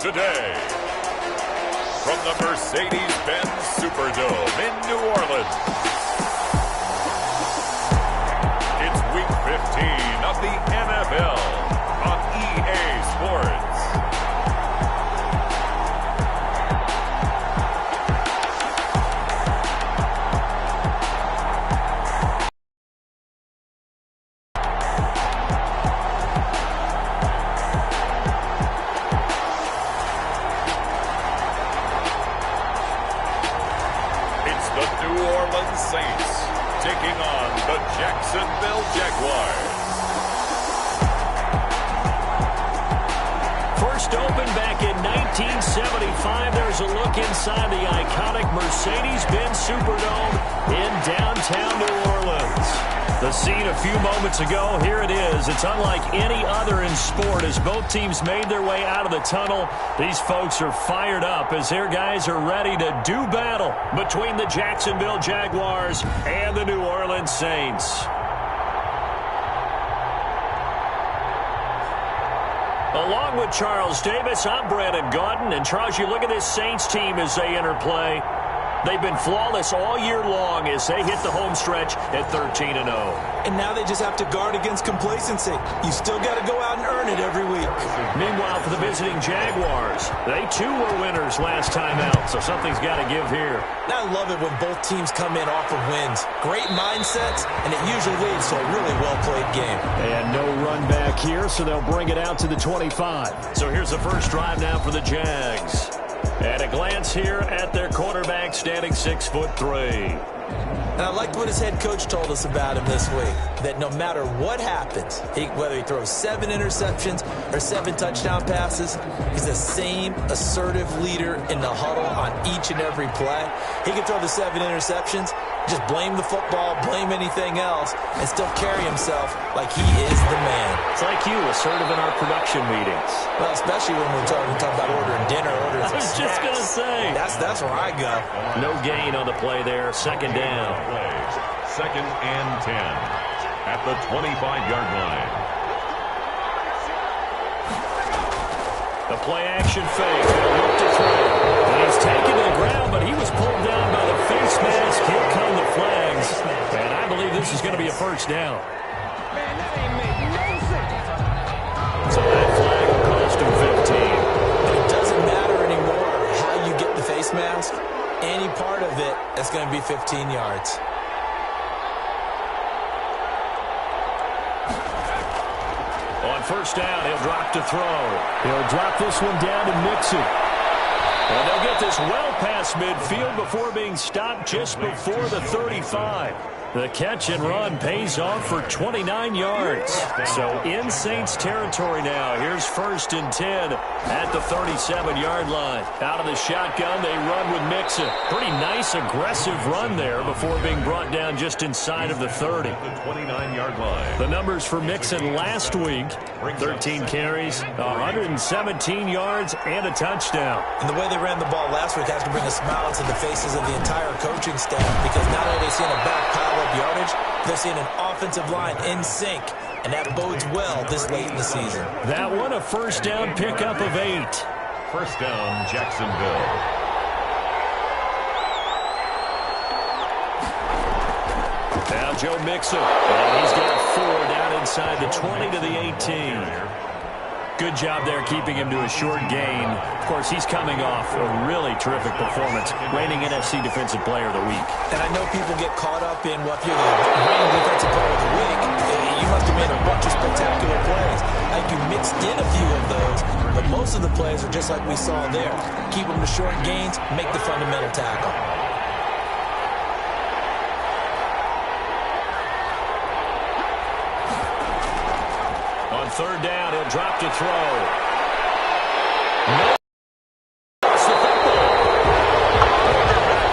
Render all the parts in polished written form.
today. From the Mercedes-Benz Superdome in New Orleans, it's Week 15 of the NFL on EA Sports. Saints taking on the Jacksonville Jaguars. First opened back in 1975. There's a look inside the iconic Mercedes-Benz Superdome in downtown New Orleans. The scene a few moments ago, here it is. It's unlike any other in sport as both teams made their way out of the tunnel. These folks are fired up as their guys are ready to do battle between the Jacksonville Jaguars and the New Orleans Saints. Along with Charles Davis, I'm Brandon Gaudin. And Charles, you look at this Saints team as they enter play. They've been flawless all year long as they hit the home stretch at 13-0. And now they just have to guard against complacency. You still got to go out and earn it every week. Meanwhile, for the visiting Jaguars, they too were winners last time out, so something's got to give here. I love it when both teams come in off of wins. Great mindsets, and it usually leads to a really well-played game. And no run back here, so they'll bring it out to the 25. So here's the first drive now for the Jags. At a glance here at their quarterback, standing 6'3". And I liked what his head coach told us about him this week, that no matter what happens, whether he throws 7 interceptions or 7 touchdown passes, he's the same assertive leader in the huddle on each and every play. He can throw the 7 interceptions, just blame the football, blame anything else, and still carry himself like he is the man. It's like you, assertive in our production meetings. Well, especially when we're talking about ordering dinner, ordering some snacks. I was just going to say. That's where I go. No gain on the play there. Second down. Second and 10 at the 25-yard line. The play-action fake. They'll look to throw. And he's taken to the ground, but he was pulled down by the face mask. Here come the flags. And I believe this is going to be a first down. Man, that ain't make no sense. So that flag will cost him 15. But it doesn't matter anymore how you get the face mask. Any part of it is going to be 15 yards. On first down, he'll drop to throw. He'll drop this one down and mix it. And they'll get this well past midfield before being stopped just before the 35. The catch and run pays off for 29 yards. So in Saints territory now. Here's first and 10 at the 37-yard line. Out of the shotgun, they run with Mixon. Pretty nice, aggressive run there before being brought down just inside of the 30. The 29-yard line. The numbers for Mixon last week, 13 carries, 117 yards, and a touchdown. And the way they ran the ball last week has to bring a smile to the faces of the entire coaching staff, because not only are they seeing a back pile up yardage, they're seeing an offensive line in sync, and that bodes well this late in the season. That one a first down pickup of 8. First down, Jacksonville. Now Joe Mixon, and he's got 4 down inside the 20 to the 18. Good job there keeping him to a short gain. Of course, he's coming off a really terrific performance, reigning NFC Defensive Player of the Week. And I know people get caught up in, well, if you're the reigning Defensive Player of the Week, you must have made a bunch of spectacular plays. Like you mixed in a few of those, but most of the plays are just like we saw there. Keep them to short gains, make the fundamental tackle. On third down, he'll drop to throw. No. It's the football.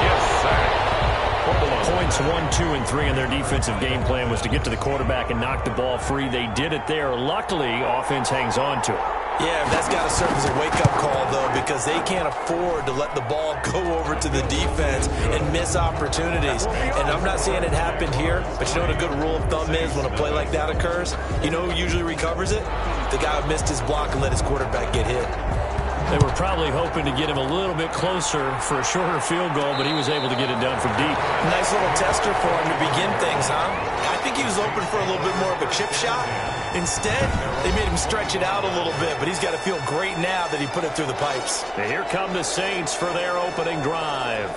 Yes, sir. Points 1, 2, and 3 in their defensive game plan was to get to the quarterback and knock the ball free. They did it there. Luckily, offense hangs on to it. Yeah, that's got to serve as a wake-up call, though, because they can't afford to let the ball go over to the defense and miss opportunities. And I'm not saying it happened here, but you know what a good rule of thumb is when a play like that occurs? You know who usually recovers it? The guy who missed his block and let his quarterback get hit. They were probably hoping to get him a little bit closer for a shorter field goal, but he was able to get it done from deep. Nice little tester for him to begin things, huh? I think he was open for a little bit more of a chip shot. Instead, they made him stretch it out a little bit, but he's got to feel great now that he put it through the pipes. And here come the Saints for their opening drive.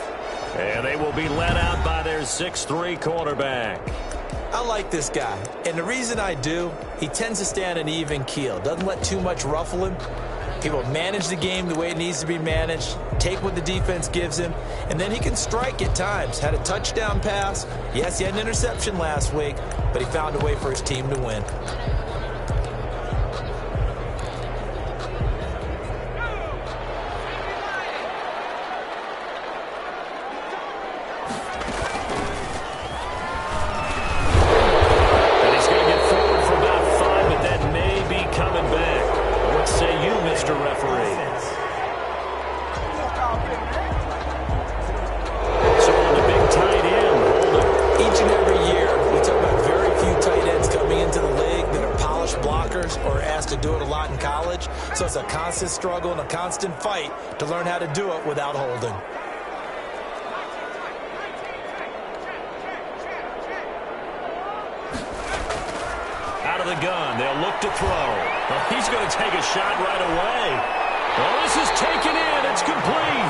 And they will be led out by their 6'3" quarterback. I like this guy, and the reason I do, he tends to stay on an even keel. Doesn't let too much ruffle him. He will manage the game the way it needs to be managed, take what the defense gives him, and then he can strike at times. Had a touchdown pass. Yes, he had an interception last week, but he found a way for his team to win. So it's a constant struggle and a constant fight to learn how to do it without holding. Out of the gun, they'll look to throw. Well, he's going to take a shot right away. Well, this is taken in. It's complete.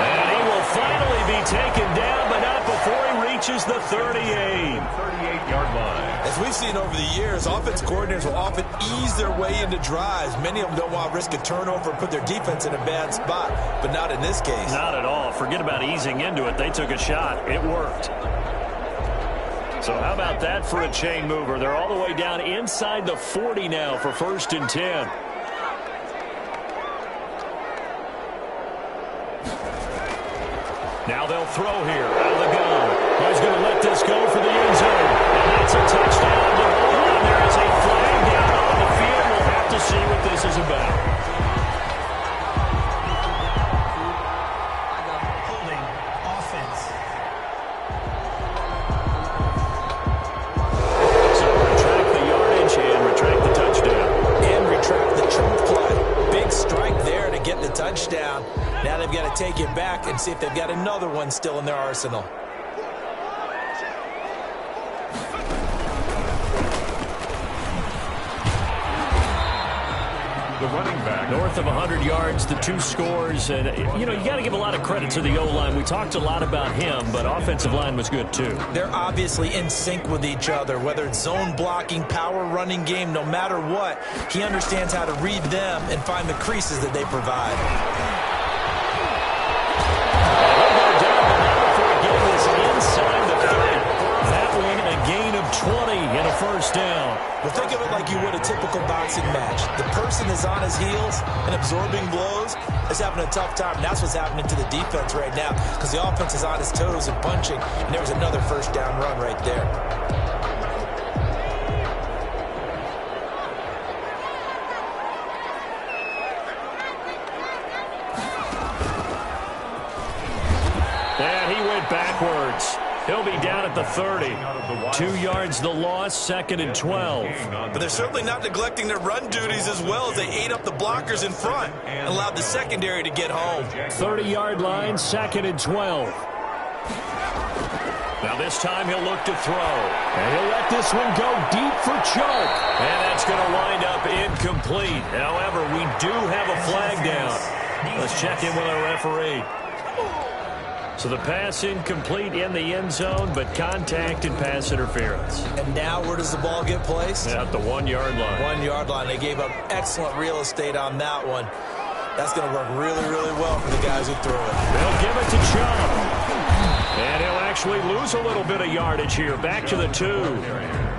And he will finally be taken down, but not before he reaches the 38. 38-yard line. As we've seen over the years, offense coordinators will often ease their way into drives. Many of them don't want to risk a turnover and put their defense in a bad spot, but not in this case. Not at all. Forget about easing into it. They took a shot. It worked. So how about that for a chain mover? They're all the way down inside the 40 now for 1st and 10. Now they'll throw here out of the gun. He's going to let this go for the end zone. And that's a touchdown to hold on. There is a flag down on the field. We'll have to see what this is about. Holding offense. So retract the yardage and retract the touchdown. And retract the chunk play. Big strike there to get the touchdown. Now they've got to take it back and see if they've got another one still in their arsenal. The running back. North of 100 yards, the 2 scores. And, you got to give a lot of credit to the O-line. We talked a lot about him, but offensive line was good, too. They're obviously in sync with each other, whether it's zone blocking, power running game, no matter what. He understands how to read them and find the creases that they provide. Inside the 30. That one, a gain of 20 and a 1st down. Well, think of it like you would a typical boxing match. The person is on his heels and absorbing blows is having a tough time. And that's what's happening to the defense right now because the offense is on his toes and punching. And there was another 1st down run right there. And he went backwards. He'll be down at the 30. 2 yards the loss, 2nd and 12. But they're certainly not neglecting their run duties as well as they ate up the blockers in front and allowed the secondary to get home. 30-yard line, 2nd and 12. Now this time he'll look to throw. And he'll let this one go deep for choke. And that's going to wind up incomplete. However, we do have a flag down. Let's check in with our referee. So the pass incomplete in the end zone, but contact and pass interference. And now where does the ball get placed? At the 1-yard line. 1-yard line. They gave up excellent real estate on that one. That's going to work really, really well for the guys who threw it. They'll give it to Chubb. And he'll actually lose a little bit of yardage here. Back to the 2.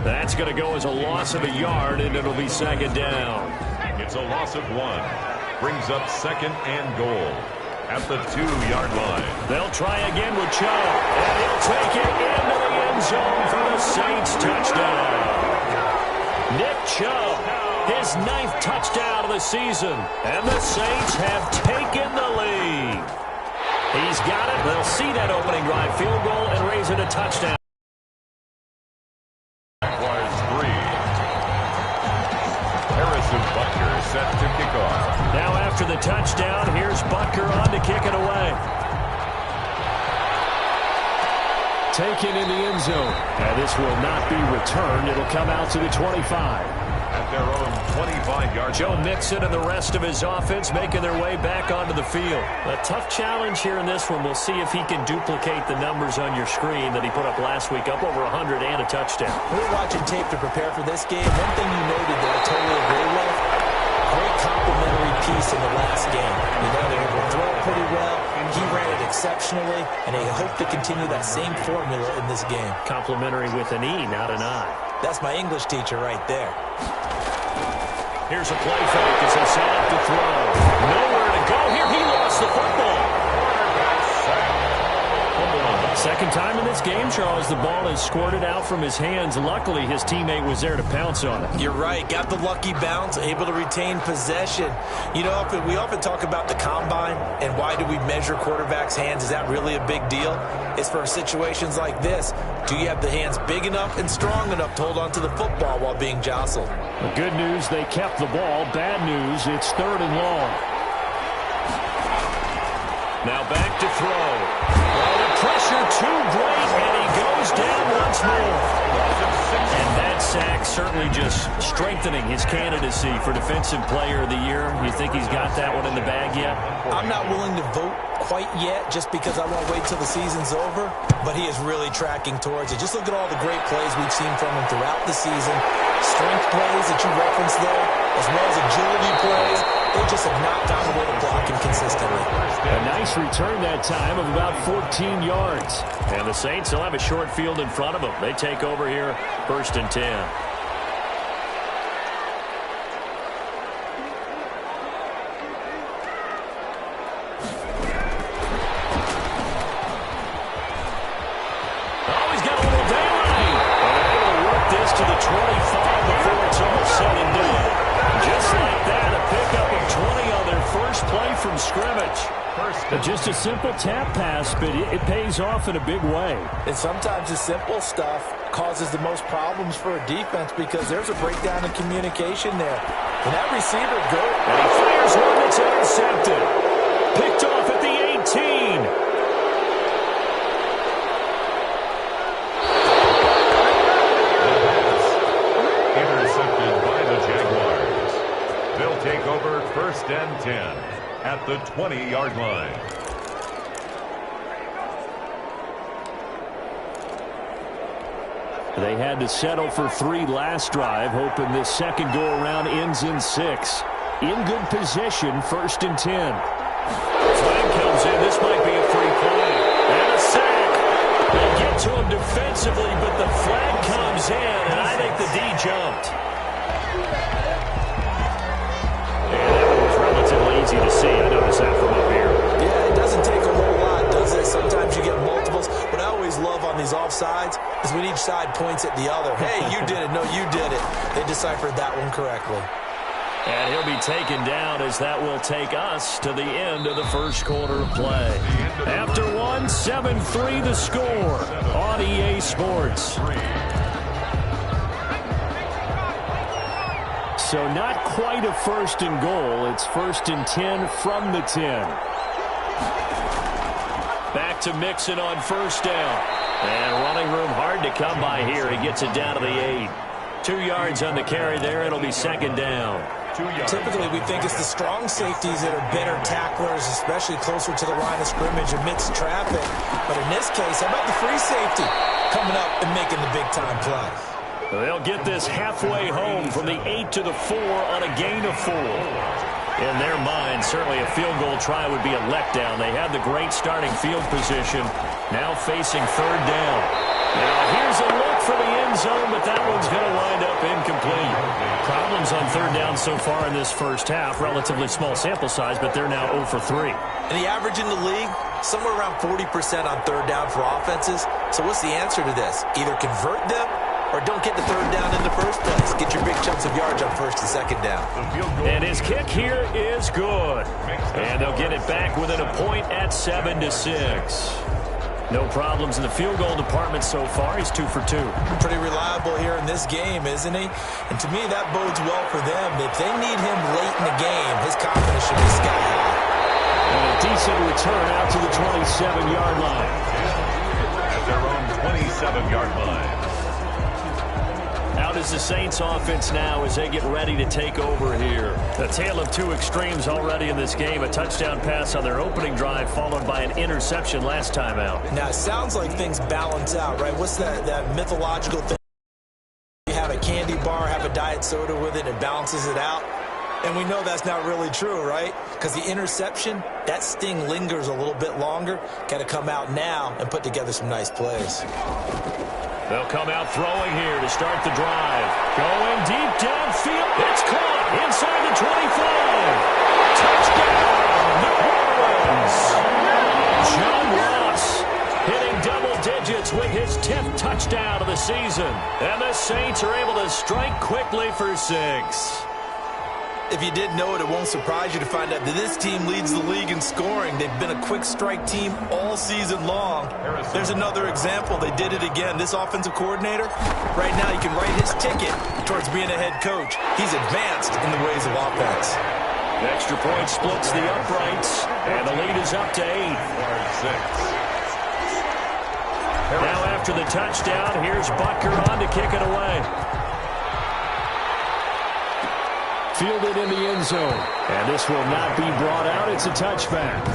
That's going to go as a loss of a yard, and it'll be 2nd down. It's a loss of 1. Brings up 2nd and goal at the 2-yard line. They'll try again with Chubb. And he'll take it into the end zone for the Saints touchdown. Nick Chubb, his 9th touchdown of the season. And the Saints have taken the lead. He's got it. They'll see that opening drive field goal and raise it a touchdown. Requires 3. Harrison Butker set to kick off. Now after the touchdown, taken in the end zone. And this will not be returned. It'll come out to the 25. At their own 25-yard. Joe Mixon and the rest of his offense making their way back onto the field. A tough challenge here in this one. We'll see if he can duplicate the numbers on your screen that he put up last week, up over 100 and a touchdown. We were watching tape to prepare for this game. One thing you noted that I totally agree with, great complimentary piece in the last game. You know, they were able to throw it pretty well. He ran it exceptionally, and they hope to continue that same formula in this game. Complimentary with an E, not an I. That's my English teacher right there. Here's a play fake as they set up to throw. Nowhere to go here. He lost the football. Second time in this game, Charles, the ball is squirted out from his hands. Luckily, his teammate was there to pounce on it. You're right. Got the lucky bounce, able to retain possession. You know, we often talk about the combine and why do we measure quarterbacks' hands. Is that really a big deal? It's for situations like this. Do you have the hands big enough and strong enough to hold on to the football while being jostled? The good news, they kept the ball. Bad news, it's 3rd and long. Now back to throw. Well, the pressure too great, and he goes down once more. And that sack certainly just strengthening his candidacy for Defensive Player of the Year. You think he's got that one in the bag yet? I'm not willing to vote quite yet just because I won't wait till the season's over, but he is really tracking towards it. Just look at all the great plays we've seen from him throughout the season. Strength plays that you referenced there, as well as agility plays. They just have not found a way to block him consistently. A nice return that time of about 14 yards. And the Saints will have a short field in front of them. They take over here, 1st and 10. Oh, he's got a little daylight. And they're able to work this to the 25 before it's all said and done. Just like that, a pickup of 20 on their first play from scrimmage. Just a simple tap pass, but it pays off in a big way. And sometimes the simple stuff causes the most problems for a defense because there's a breakdown in communication there. And that receiver goes. And he fires one that's intercepted. Picked off at the 18. Intercepted by the Jaguars. They'll take over 1st and 10 at the 20-yard line. They had to settle for 3 last drive, hoping this second go-around ends in 6. In good position, 1st and 10. Flag comes in. This might be a free play. And a sack. They get to him defensively, but the flag comes in, and I think the D jumped. Easy to see. I noticed that from up here. Yeah, it doesn't take a whole lot, does it? Sometimes you get multiples. What I always love on these offsides is when each side points at the other. Hey, you did it. No, you did it. They deciphered that one correctly. And he'll be taken down as that will take us to the end of the first quarter of play. After one, 7-3 the score on EA Sports. So not quite a 1st and goal. It's 1st and 10 from the 10. Back to Mixon on 1st down. And running room hard to come by here. He gets it down to the 8. 2 yards on the carry there. It'll be 2nd down. Typically, we think it's the strong safeties that are better tacklers, especially closer to the line of scrimmage amidst traffic. But in this case, how about the free safety coming up and making the big-time play? They'll get this halfway home from the 8 to the 4 on a gain of 4. In their mind, certainly a field goal try would be a letdown. They had the great starting field position, now facing 3rd down. Now here's a look for the end zone, but that one's going to wind up incomplete. Problems on 3rd down so far in this first half. Relatively small sample size, but they're now 0 for 3. And the average in the league, somewhere around 40% on 3rd down for offenses. So what's the answer to this? Either convert them or don't get the 3rd down in the first place. Get your big chunks of yards on 1st and 2nd down. And his kick here is good. And they'll get it back within a point at 7-6. No problems in the field goal department so far. He's 2 for 2. Pretty reliable here in this game, isn't he? And to me, that bodes well for them. If they need him late in the game, his confidence should be sky high. And a decent return out to the 27-yard line. At their own 7-yard line. How does the Saints offense now as they get ready to take over here? The tale of two extremes already in this game. A touchdown pass on their opening drive followed by an interception last time out. Now, it sounds like things balance out, right? What's that mythological thing? You have a candy bar, have a diet soda with it, and it balances it out. And we know that's not really true, right? Because the interception, that sting lingers a little bit longer. Got to come out now and put together some nice plays. They'll come out throwing here to start the drive. Going deep downfield. It's caught inside the 25. Touchdown, New Orleans. John Ross hitting double digits with his 10th touchdown of the season. And the Saints are able to strike quickly for 6. If you didn't know it, it won't surprise you to find out that this team leads the league in scoring. They've been a quick strike team all season long. There's another example. They did it again. This offensive coordinator, right now you can write his ticket towards being a head coach. He's advanced in the ways of offense. The extra point splits the uprights, and the lead is up to 8. Now after the touchdown, here's Butker on to kick it away. Fielded in the end zone. And this will not be brought out. It's a touchback.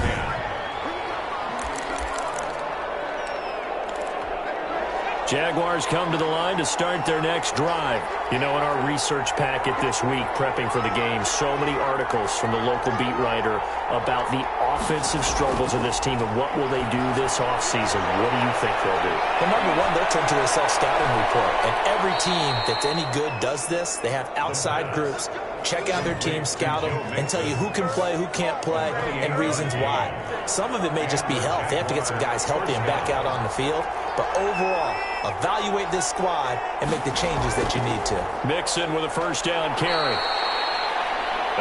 Jaguars come to the line to start their next drive. You know, in our research packet this week, prepping for the game, so many articles from the local beat writer about the offensive struggles of this team and what will they do this offseason. What do you think they'll do? Well, number one, they'll turn to their self-scouting report. And every team that's any good does this. They have outside groups. Check out their team, scout them, and tell you who can play, who can't play, and reasons why. Some of it may just be health. They have to get some guys healthy and back out on the field. But overall, evaluate this squad and make the changes that you need to. Mixon with a first down carry.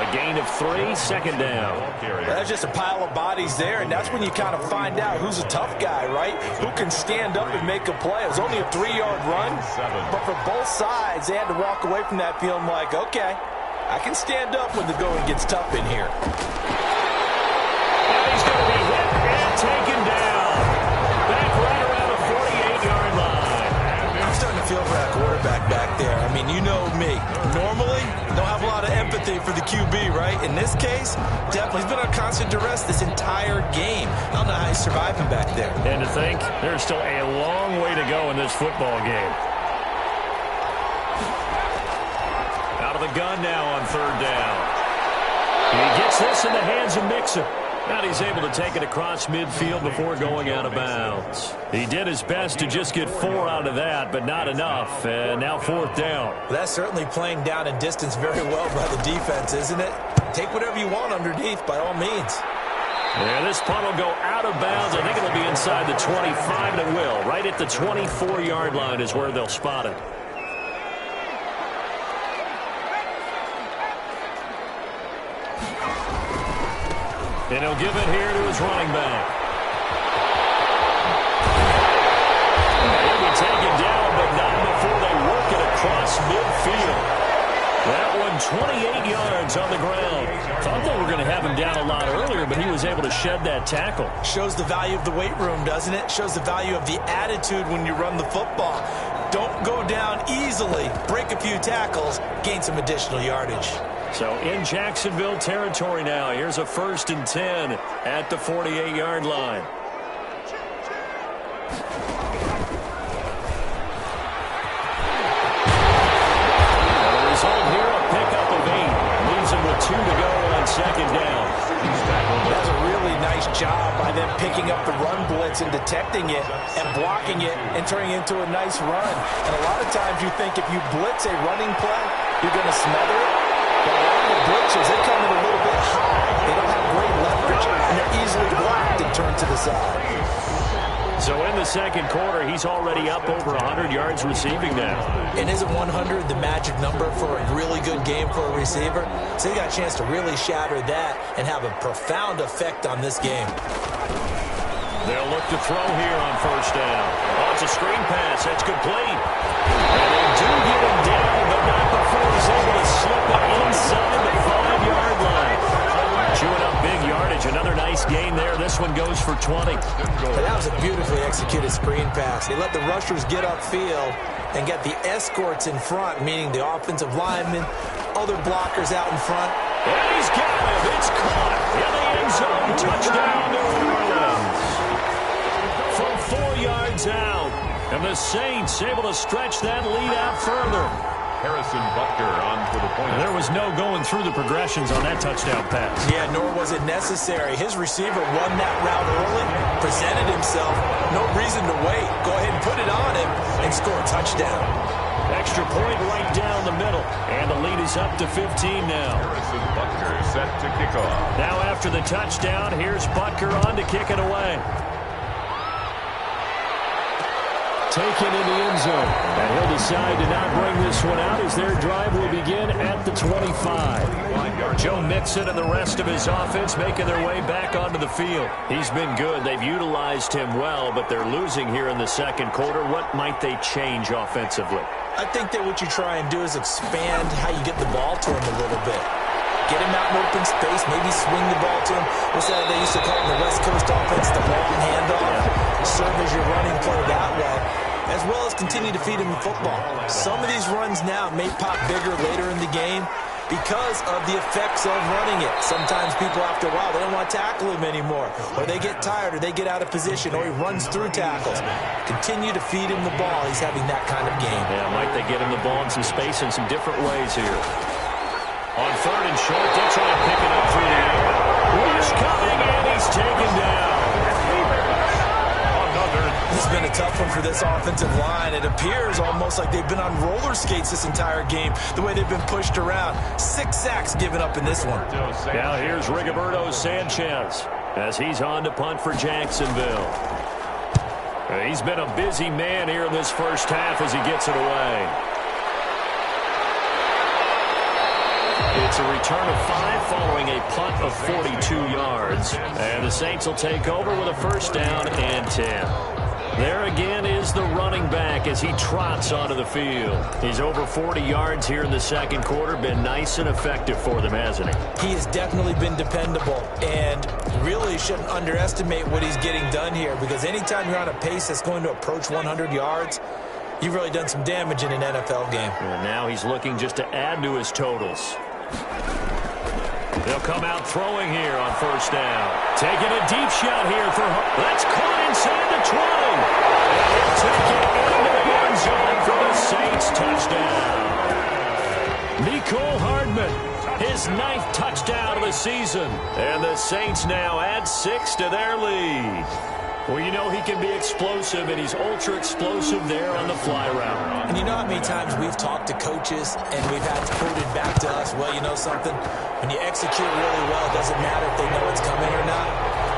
A gain of 3, second down. That's just a pile of bodies there, and that's when you kind of find out who's a tough guy, right? Who can stand up and make a play. It was only a 3-yard run, but for both sides, they had to walk away from that feeling like, okay, I can stand up when the going gets tough in here. And he's going to be hit and taken down. Back right around the 48-yard line. I'm starting to feel for that quarterback back there. I mean, you know me. Normally, don't have a lot of empathy for the QB, right? In this case, definitely. He's been on constant duress this entire game. I don't know how he's surviving back there. And to think, there's still a long way to go in this football game. Out of the gun now on third down. He gets this in the hands of Mixon. And he's able to take it across midfield before going out of bounds. He did his best to just get 4 out of that, but not enough. And now fourth down. That's certainly playing down in distance very well by the defense, isn't it? Take whatever you want underneath, by all means. Yeah, this punt will go out of bounds. I think it'll be inside the 25, and it will. Right at the 24-yard line is where they'll spot it. And he'll give it here to his running back. He'll be taken down, but not before they work it across midfield. That one 28 yards on the ground. Thought they were going to have him down a lot earlier, but he was able to shed that tackle. Shows the value of the weight room, doesn't it? Shows the value of the attitude when you run the football. Don't go down easily. Break a few tackles. Gain some additional yardage. So in Jacksonville territory now. Here's a 1st and 10 at the 48-yard line. The result here, a pickup of 8. Leaves him with 2 to go on second down. That's a really nice job by them picking up the run blitz and detecting it and blocking it and turning it into a nice run. And a lot of times you think if you blitz a running play, you're going to smother it. But a lot of the blitzers, they come in a little bit high. They don't have great leverage, and they're easily blocked and turned to the side. So in the second quarter, he's already up over 100 yards receiving now. And isn't 100 the magic number for a really good game for a receiver? So he got a chance to really shatter that and have a profound effect on this game. They'll look to throw here on first down. Oh, it's a screen pass. That's complete. And they do get him down, but not before he's able to slip it inside the 5-yard line. Chewing up big yardage. Another nice gain there. This one goes for 20. That was a beautifully executed screen pass. They let the rushers get upfield and get the escorts in front, meaning the offensive linemen, other blockers out in front. And he's got it. It's caught in the end zone. Touchdown, New Orleans. From 4 yards out. And the Saints able to stretch that lead out further. Harrison Butker on for the point. There was no going through the progressions on that touchdown pass. Yeah, nor was it necessary. His receiver won that route early, presented himself. No reason to wait. Go ahead and put it on him and score a touchdown. Extra point right down the middle. And the lead is up to 15 now. Harrison Butker set to kick off. Now after the touchdown, here's Butker on to kick it away. Taken in the end zone. And he'll decide to not bring this one out as their drive will begin at the 25. Joe Mixon and the rest of his offense making their way back onto the field. He's been good. They've utilized him well, but they're losing here in the second quarter. What might they change offensively? I think that what you try and do is expand how you get the ball to him a little bit. Get him out in open space, maybe swing the ball to him. What's that they used to call it in the West Coast offense, the long handoff? Serve as your running play that way, as well as continue to feed him the football. Some of these runs now may pop bigger later in the game because of the effects of running it. Sometimes people, after a while, they don't want to tackle him anymore, or they get tired, or they get out of position, or he runs through tackles. Continue to feed him the ball. He's having that kind of game. Yeah, might they get him the ball in some space in some different ways here. On third and short, they'll try to pick it up through the air. Rush coming, and he's taken down. This has been a tough one for this offensive line. It appears almost like they've been on roller skates this entire game, the way they've been pushed around. 6 sacks given up in this one. Now here's Rigoberto Sanchez as he's on to punt for Jacksonville. He's been a busy man here in this first half as he gets it away. It's a return of 5 following a punt of 42 yards. And the Saints will take over with a first down and 10. There again is the running back as he trots onto the field. He's over 40 yards here in the second quarter. Been nice and effective for them, hasn't he? He has definitely been dependable, and really shouldn't underestimate what he's getting done here, because anytime you're on a pace that's going to approach 100 yards, you've really done some damage in an NFL game. And now he's looking just to add to his totals. They'll come out throwing here on first down. Taking a deep shot here for that's caught inside the 20. And he'll take it into the end zone for the Saints touchdown. Mecole Hardman, his 9th touchdown of the season. And the Saints now add 6 to their lead. Well, you know he can be explosive, and he's ultra-explosive there on the fly route. And you know how many times we've talked to coaches and we've had quoted back to us, well, you know something? When you execute really well, it doesn't matter if they know it's coming or not.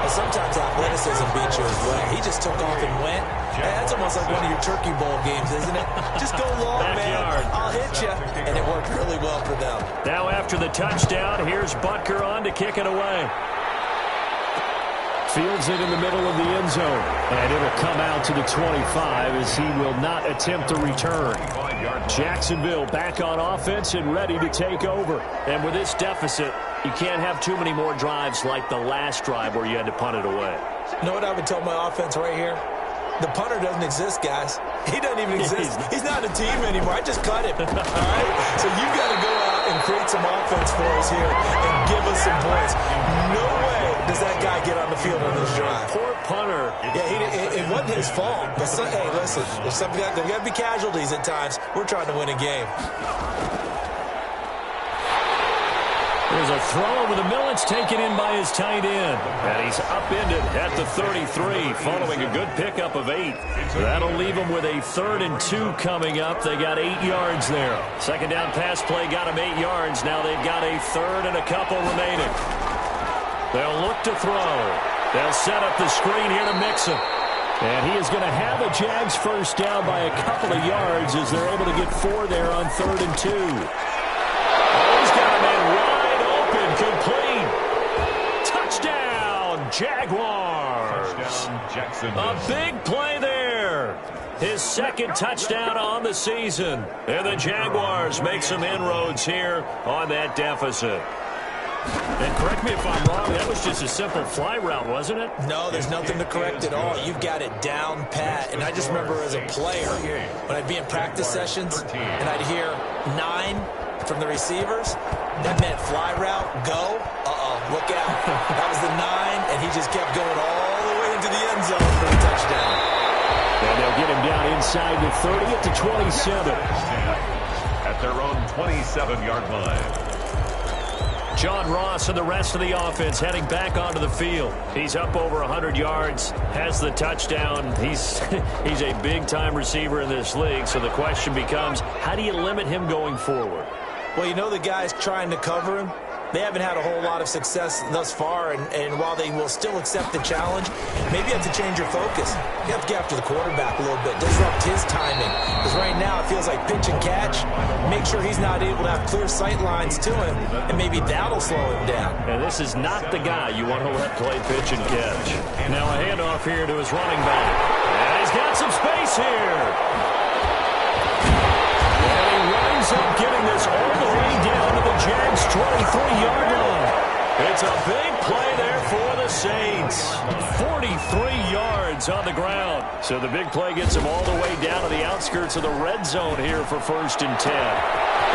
And sometimes athleticism beats you as well. He just took off and went. Hey, that's almost like one of your Turkey Bowl games, isn't it? Just go long, man. I'll hit you. And it worked really well for them. Now after the touchdown, here's Butker on to kick it away. Fields it in the middle of the end zone. And it'll come out to the 25 as he will not attempt to return. Jacksonville back on offense and ready to take over. And with this deficit, you can't have too many more drives like the last drive where you had to punt it away. You know what I would tell my offense right here? The punter doesn't exist, guys. He doesn't even exist. He's not a team anymore. I just cut him. All right? So you've got to go out and create some offense for us here and give us some points. No way does that guy get on the field on this drive. Poor punter. Yeah, it wasn't his fault. But hey, listen, there's got to be casualties at times. We're trying to win a game. There's a throw over the middle. It's taken in by his tight end. And he's upended at the 33 following a good pickup of 8. That'll leave him with a 3rd and 2 coming up. They got 8 yards there. Second down pass play got him 8 yards. Now they've got a 3rd and a couple remaining. They'll look to throw. They'll set up the screen here to Mixon. And he is going to have a Jags first down by a couple of yards as they're able to get 4 there on 3rd and 2. Oh, he's got a man wide open, complete. Touchdown, Jaguars. Touchdown, a big play there. His 2nd touchdown on the season. And the Jaguars make some inroads here on that deficit. And correct me if I'm wrong, that was just a simple fly route, wasn't it? No, there's nothing to correct at all. You've got it down pat. And I just remember as a player, when I'd be in practice sessions and I'd hear 9 from the receivers, that meant fly route, go, look out. That was the 9, and he just kept going all the way into the end zone for the touchdown. And they'll get him down inside the 30 at the 27. At their own 27-yard line. John Ross and the rest of the offense heading back onto the field. He's up over 100 yards, has the touchdown. He's a big-time receiver in this league, so the question becomes, how do you limit him going forward? Well, you know the guys trying to cover him, they haven't had a whole lot of success thus far, and while they will still accept the challenge, maybe you have to change your focus. You have to get after the quarterback a little bit, disrupt his timing, because right now it feels like pitch and catch. Make sure he's not able to have clear sight lines to him, and maybe that'll slow him down. And this is not the guy you want to let play pitch and catch. Now a handoff here to his running back. And he's got some space here. And he winds up getting this all the way down to the Jags' 23-yard line. It's a big play there for the Saints. 43 yards on the ground. So the big play gets him all the way down to the outskirts of the red zone here for 1st and 10.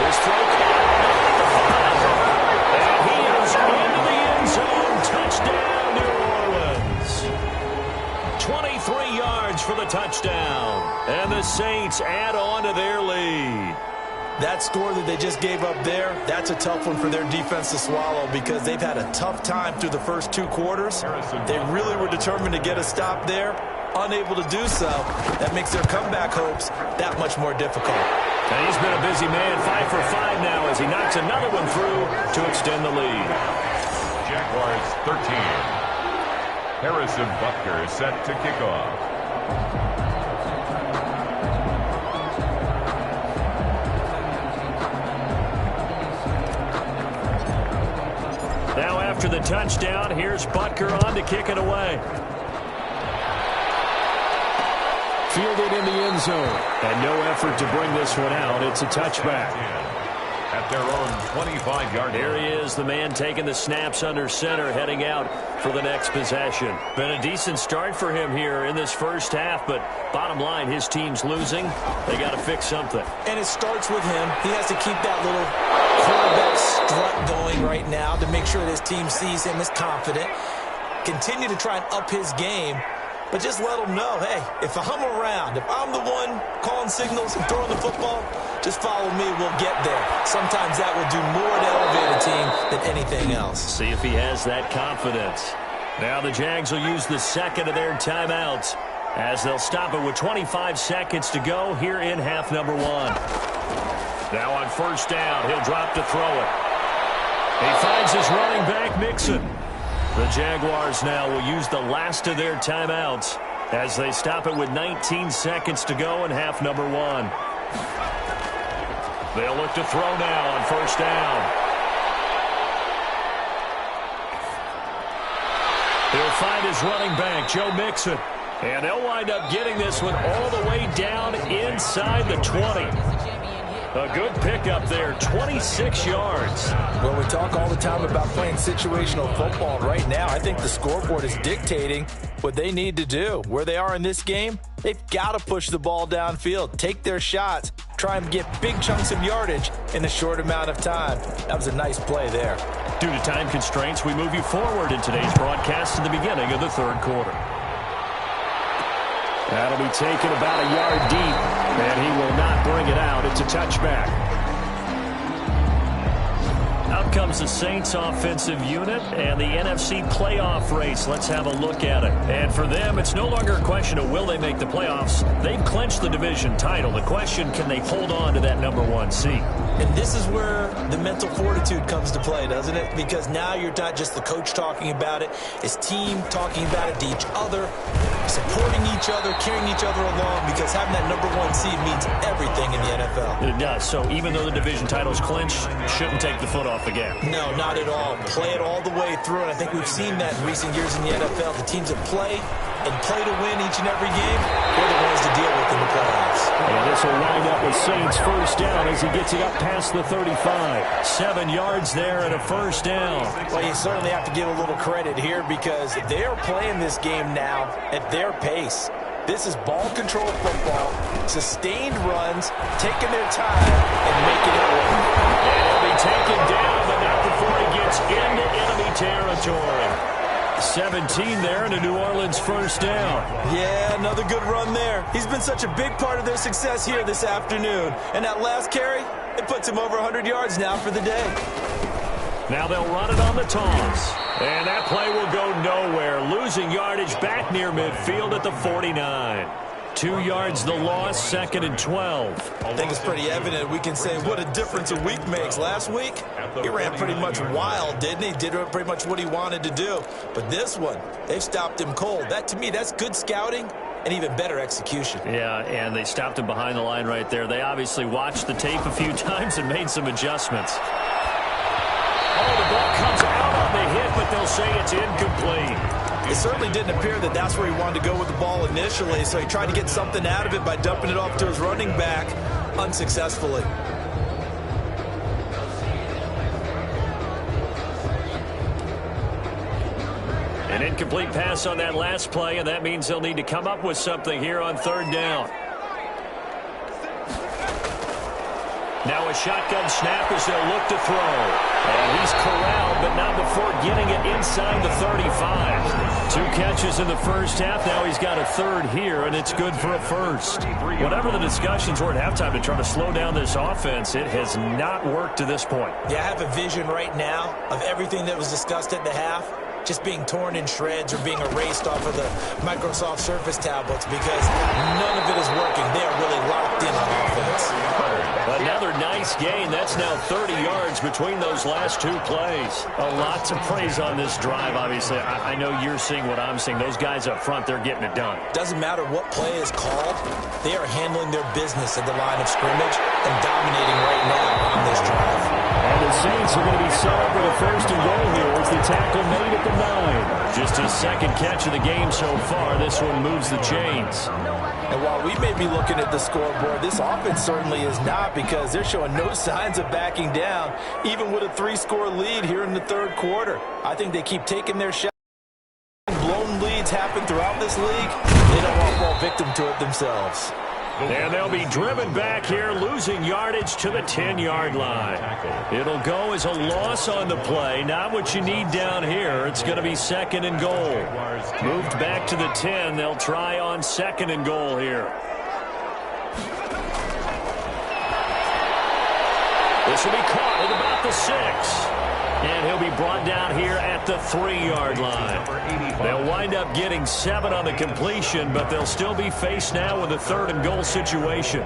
His throw. And he is into the end zone. Touchdown, New Orleans. 23 yards for the touchdown. And the Saints add on to their lead. That score that they just gave up there, that's a tough one for their defense to swallow because they've had a tough time through the first 2 quarters. They really were determined to get a stop there, unable to do so. That makes their comeback hopes that much more difficult. And he's been a busy man, 5 for 5 now as he knocks another one through to extend the lead. Jaguars 13. Harrison Butker is set to kick off. Now after the touchdown, here's Butker on to kick it away. Fielded in the end zone. And no effort to bring this one out. It's a touchback. At their own 25-yard line. Here he is, the man taking the snaps under center, heading out for the next possession. Been a decent start for him here in this first half, but bottom line, his team's losing. They got to fix something. And it starts with him. He has to keep that little quarterback strut going right now to make sure that his team sees him as confident. Continue to try and up his game, but just let him know, hey, if I'm around, if I'm the one calling signals and throwing the football, just follow me, we'll get there. Sometimes that will do more to elevate a team than anything else. See if he has that confidence. Now the Jags will use the second of their timeouts as they'll stop it with 25 seconds to go here in half number 1. Now on 1st down, he'll drop to throw it. He finds his running back, Mixon. The Jaguars now will use the last of their timeouts as they stop it with 19 seconds to go in half number 1. They'll look to throw now on 1st down. He'll find his running back, Joe Mixon. And they'll wind up getting this one all the way down inside the 20. A good pickup there, 26 yards. Well, we talk all the time about playing situational football. Right now, I think the scoreboard is dictating what they need to do. Where they are in this game, they've got to push the ball downfield, take their shots, try and get big chunks of yardage in a short amount of time. That was a nice play there. Due to time constraints, we move you forward in today's broadcast to the beginning of the 3rd quarter. That'll be taken about a yard deep, and he will not bring it out. It's a touchback. Out comes the Saints offensive unit and the NFC playoff race. Let's have a look at it. And for them, it's no longer a question of will they make the playoffs. They've clinched the division title. The question, can they hold on to that number 1 seed? And this is where the mental fortitude comes to play, doesn't it? Because now you're not just the coach talking about it, it's team talking about it to each other, supporting each other, carrying each other along, because having that number 1 seed means everything in the NFL. It does. So even though the division title's clinched, shouldn't take the foot off the gas. No, not at all. Play it all the way through, and I think we've seen that in recent years in the NFL. The teams that play to win each and every game, they're the ones to deal with in the playoffs. And this will wind up with Saints 1st first down as he gets it up past the 35. 7 yards there and a first down. Well, you certainly have to give a little credit here because they are playing this game now at their pace. This is ball control football, sustained runs, taking their time, and making it work. And he'll be taken down, but not before he gets into enemy territory. 17 there and a New Orleans first down. Yeah, another good run there. He's been such a big part of their success here this afternoon. And that last carry, it puts him over 100 yards now for the day. Now they'll run it on the toss. And that play will go nowhere. Losing yardage back near midfield at the 49. 2 yards the loss, 2nd and 12. I think it's pretty evident. We can say what a difference a week makes. Last week, he ran pretty much wild, didn't he? Did pretty much what he wanted to do. But this one, they've stopped him cold. That, to me, that's good scouting and even better execution. Yeah, and they stopped him behind the line right there. They obviously watched the tape a few times and made some adjustments. Oh, the ball comes out on the hit, but they'll say it's incomplete. It certainly didn't appear that that's where he wanted to go with the ball initially, so he tried to get something out of it by dumping it off to his running back unsuccessfully. An incomplete pass on that last play, and that means they'll need to come up with something here on 3rd down. Now a shotgun snap as they'll look to throw. And he's corralled, but not before getting it inside the 35. 2 catches in the first half. Now he's got a 3rd here, and it's good for a first. Whatever the discussions were at halftime to try to slow down this offense, it has not worked to this point. Yeah, I have a vision right now of everything that was discussed at the half just being torn in shreds or being erased off of the Microsoft Surface tablets because none of it is working. They are really locked in on offense. Another nice gain. That's now 30 yards between those last 2 plays. A lot to praise on this drive, obviously. I know you're seeing what I'm seeing. Those guys up front, they're getting it done. Doesn't matter what play is called. They are handling their business at the line of scrimmage and dominating right now on this drive. And the Saints are going to be set up with a 1st and goal here as the tackle made at the 9. Just his 2nd catch of the game so far. This one moves the chains. And while we may be looking at the scoreboard, this offense certainly is not because they're showing no signs of backing down, even with a 3-score lead here in the 3rd quarter. I think they keep taking their shots. Blown leads happen throughout this league. They don't want to fall victim to it themselves. And they'll be driven back here, losing yardage to the 10-yard line. It'll go as a loss on the play. Not what you need down here. It's going to be 2nd and goal. Moved back to the 10. They'll try on 2nd and goal here. This will be caught at about the 6. And he'll be brought down here at the 3-yard line. They'll wind up getting 7 on the completion, but they'll still be faced now with a 3rd and goal situation.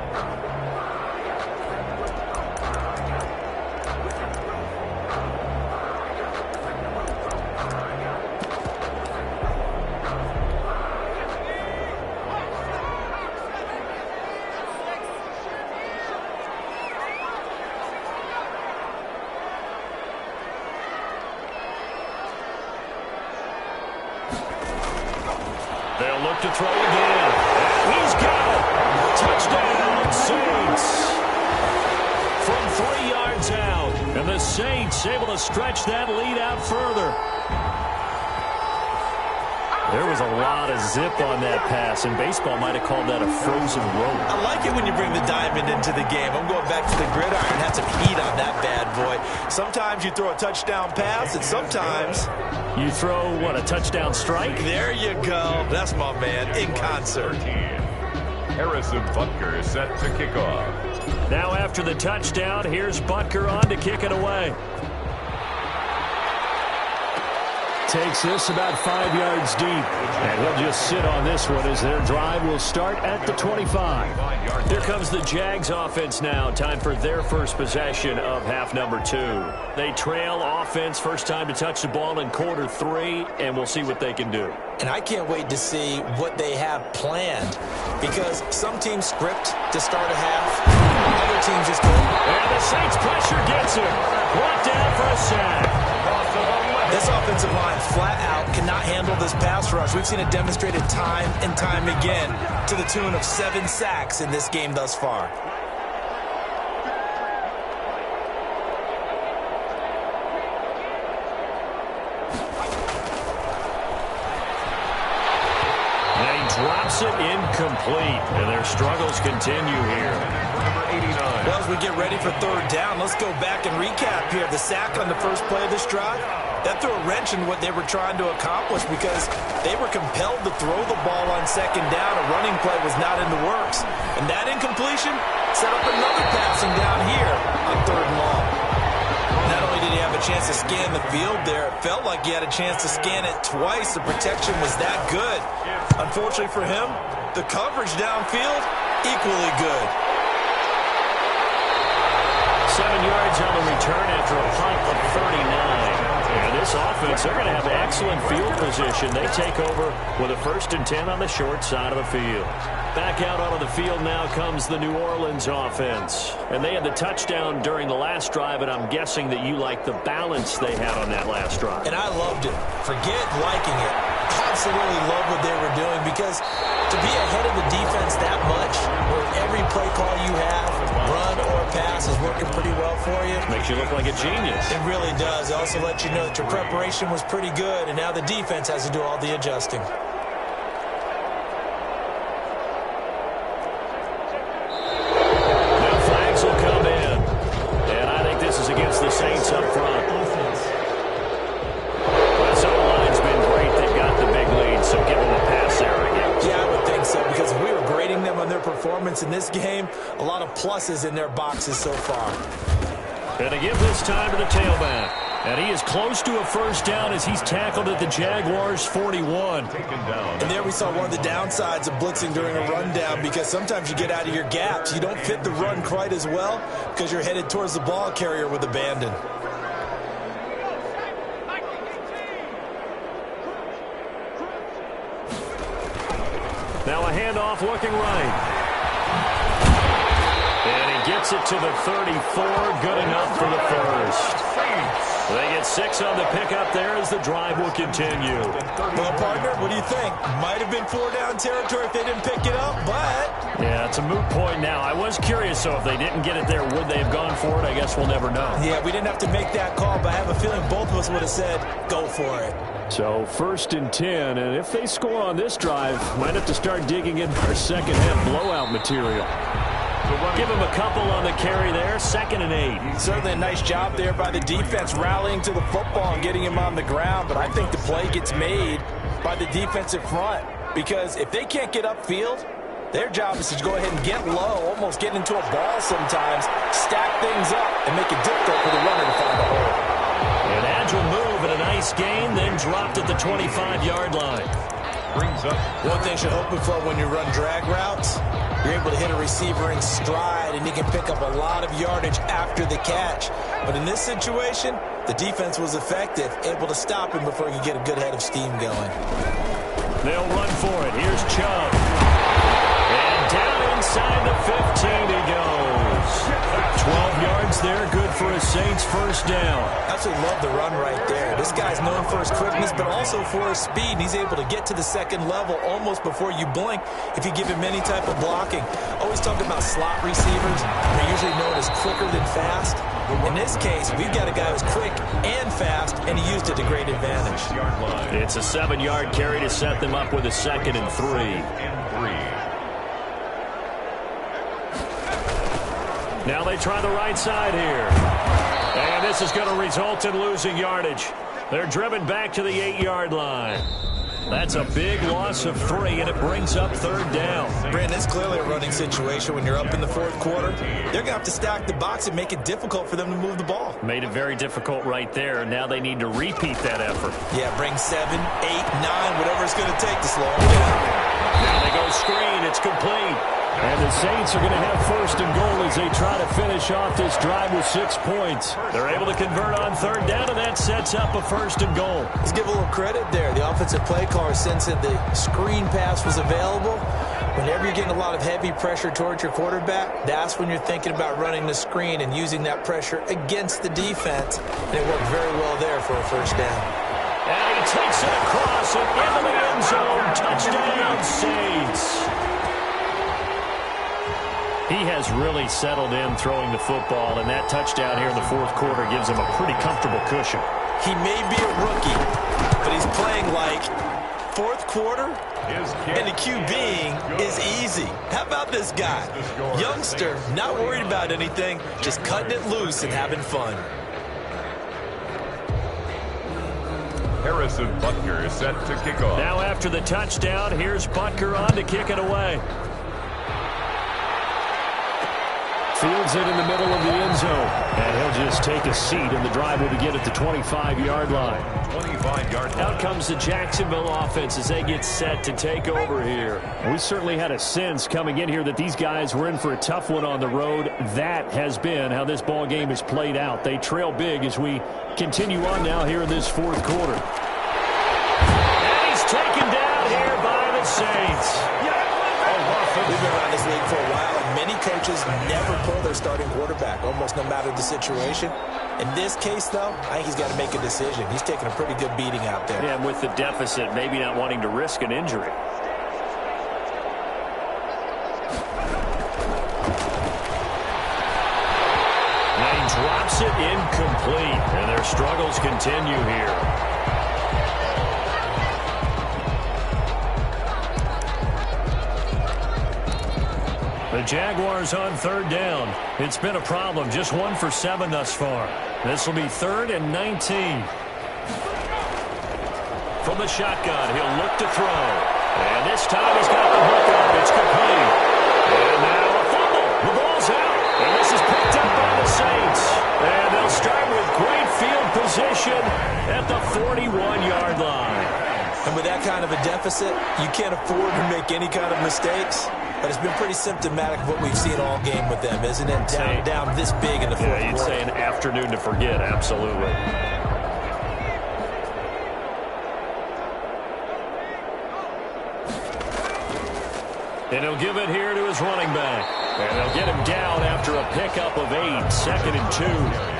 They'll look to throw again. He's got it. Touchdown, Saints. From 3 yards out. And the Saints able to stretch that lead out further. There was a lot of zip on that pass, and baseball might have called that a frozen rope. I like it when you bring the diamond into the game. I'm going back to the gridiron. Had some heat on that bad boy. Sometimes you throw a touchdown pass, and sometimes you throw, what, a touchdown strike? There you go. That's my man, in concert. Harrison Butker set to kick off. Now after the touchdown, here's Butker on to kick it away. Takes this about 5 yards deep. And he'll just sit on this one as their drive will start at the 25. Here comes the Jags offense now. Time for their first possession of half number 2. They trail offense, first time to touch the ball in quarter 3, and we'll see what they can do. And I can't wait to see what they have planned because some teams script to start a half. Other teams just go. And the Saints pressure gets him. Brought down for a sack. This offensive line flat out cannot handle this pass rush. We've seen it demonstrated time and time again to the tune of 7 sacks in this game thus far. makes it incomplete, and their struggles continue here. Number 89. Well, as we get ready for third down, let's go back and recap here. The sack on the first play of this drive, that threw a wrench in what they were trying to accomplish because they were compelled to throw the ball on second down. A running play was not in the works. And that incompletion set up another passing down here on third and long. Not only did he have a chance to scan the field there, it felt like he had a chance to scan it twice. The protection was that good. Unfortunately for him, the coverage downfield, equally good. 7 yards on the return after a punt of 39. And this offense, they're going to have excellent field position. They take over with a 1st and 10 on the short side of the field. Back out onto the field now comes the New Orleans offense. And they had the touchdown during the last drive, and I'm guessing that you like the balance they had on that last drive. And I loved it. Forget liking it. Absolutely love what they were doing because to be ahead of the defense that much, where every play call you have, run or pass, is working pretty well for you. Makes you look like a genius. It really does. It also lets you know that your preparation was pretty good, and now the defense has to do all the adjusting. Now flags will come in. And I think this is against the Saints up front. This O-line's been great. They've got the big lead, so give them a pass there again. Yeah, I would think so, because if we were grading them on their performance in this game, a lot of pluses in their boxes so far. And to give this time to the tailback. And he is close to a first down as he's tackled at the Jaguars' 41. Taken down. And there we saw one of the downsides of blitzing during a rundown, because sometimes you get out of your gaps. You don't fit the run quite as well because you're headed towards the ball carrier with abandon. Now a handoff looking right. And he gets it to the 34. Good enough for the first. They get 6 on the pickup there as the drive will continue. Well, partner, what do you think? Might have been 4-down territory if they didn't pick it up, but... Yeah, it's a moot point now. I was curious, so if they didn't get it there, would they have gone for it? I guess we'll never know. Yeah, we didn't have to make that call, but I have a feeling both of us would have said, go for it. So 1st and 10, and if they score on this drive, might have to start digging in our second half blowout material. Give him a couple on the carry there. 2nd and 8. Certainly a nice job there by the defense rallying to the football and getting him on the ground, but I think the play gets made by the defensive front, because if they can't get upfield, their job is to go ahead and get low, almost get into a ball sometimes, stack things up, and make it difficult for the runner to find a hole. An agile move and a nice gain, then dropped at the 25-yard line. Brings up. One thing you're hoping for when you run drag routes, you're able to hit a receiver in stride, and he can pick up a lot of yardage after the catch. But in this situation, the defense was effective, able to stop him before he could get a good head of steam going. They'll run for it. Here's Chubb. And down inside the 15 he goes. 12 yards there, good for a Saints first down. Absolutely love the run right there. This guy's known for his quickness, but also for his speed. He's able to get to the second level almost before you blink if you give him any type of blocking. Always talk about slot receivers. They're usually known as quicker than fast. In this case, we've got a guy who's quick and fast, and he used it to great advantage. It's a 7-yard carry to set them up with a 2nd and 3. Now they try the right side here. And this is going to result in losing yardage. They're driven back to the 8-yard line. That's a big loss of 3, and it brings up 3rd down. Brandon, it's clearly a running situation when you're up in the 4th quarter. They're going to have to stack the box and make it difficult for them to move the ball. Made it very difficult right there. Now they need to repeat that effort. Yeah, bring 7, 8, 9, whatever it's going to take to slow them down. Now they go screen. It's complete. And the Saints are going to have 1st and goal as they try to finish off this drive with 6 points. They're able to convert on 3rd down, and that sets up a 1st and goal. Let's give a little credit there. The offensive play caller sensed that the screen pass was available. Whenever you're getting a lot of heavy pressure towards your quarterback, that's when you're thinking about running the screen and using that pressure against the defense. And it worked very well there for a 1st down. And he takes it across and into the end zone. Touchdown, Saints. He has really settled in throwing the football, and that touchdown here in the 4th quarter gives him a pretty comfortable cushion. He may be a rookie, but he's playing like fourth quarter, and the QBing is easy. How about this guy? Youngster, not worried about anything, just cutting it loose and having fun. Harrison Butker is set to kick off. Now after the touchdown, here's Butker on to kick it away. Fields it in the middle of the end zone. And he'll just take a seat, and the drive will begin at the 25-yard line. 25-yard line. Out comes the Jacksonville offense as they get set to take over here. We certainly had a sense coming in here that these guys were in for a tough one on the road. That has been how this ball game has played out. They trail big as we continue on now here in this fourth quarter. And he's taken down here by the Saints. We've been around this league for a while, and many coaches never pull their starting quarterback, almost no matter the situation. In this case, though, I think he's got to make a decision. He's taking a pretty good beating out there. Yeah, and with the deficit, maybe not wanting to risk an injury. And he drops it incomplete, and their struggles continue here. The Jaguars on third down. It's been a problem. Just 1 for 7 thus far. This will be 3rd and 19. From the shotgun, he'll look to throw. And this time he's got the hook up. It's complete. And now a fumble. The ball's out. And this is picked up by the Saints. And they'll start with great field position at the 41-yard line. And with that kind of a deficit, you can't afford to make any kind of mistakes. But it's been pretty symptomatic of what we've seen all game with them, isn't it? Down this big in the fourth quarter. You'd say an afternoon to forget, absolutely. And he'll give it here to his running back. And they'll get him down after a pickup of 8, 2nd and 2.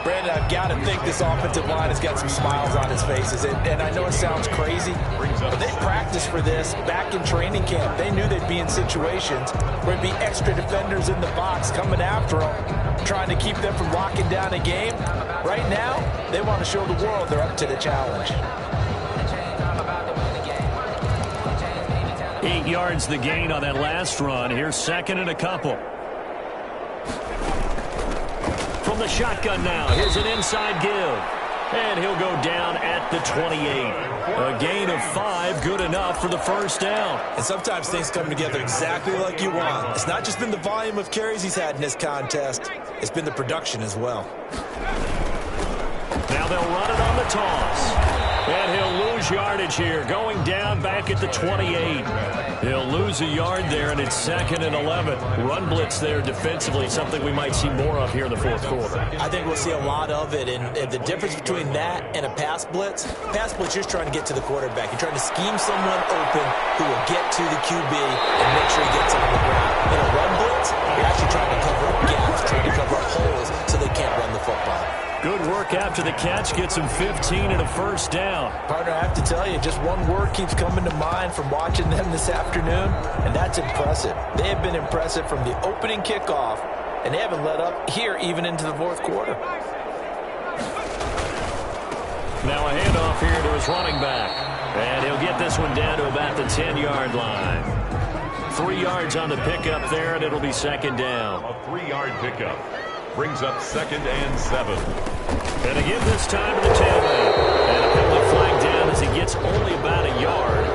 Brandon, I've got to think this offensive line has got some smiles on his faces. And I know it sounds crazy, but they practiced for this back in training camp. They knew they'd be in situations where there'd be extra defenders in the box coming after them, trying to keep them from locking down a game. Right now, they want to show the world they're up to the challenge. 8 yards the gain on that last run. Here's 2nd and a couple. From the shotgun now, here's an inside give. And he'll go down at the 28. A gain of 5, good enough for the first down. And sometimes things come together exactly like you want. It's not just been the volume of carries he's had in this contest. It's been the production as well. Now they'll run it on the toss. And he'll lose yardage here, going down back at the 28. He'll lose a yard there, and it's 2nd and 11. Run blitz there defensively, something we might see more of here in the fourth quarter. I think we'll see a lot of it, and the difference between that and a pass blitz, you're just trying to get to the quarterback. You're trying to scheme someone open who will get to the QB and make sure he gets on the ground. In a run blitz, you're actually trying to cover up gaps, trying to cover up holes so they can't run the football. Good work after the catch. Gets him 15 and a first down. Partner, I have to tell you, just one word keeps coming to mind from watching them this afternoon, and that's impressive. They have been impressive from the opening kickoff, and they haven't let up here even into the fourth quarter. Now a handoff here to his running back. And he'll get this one down to about the 10-yard line. 3 yards on the pickup there, and it'll be 2nd down. A 3-yard pickup brings up 2nd and 7. And again this time to the tailback. And a penalty flag down as he gets only about a yard.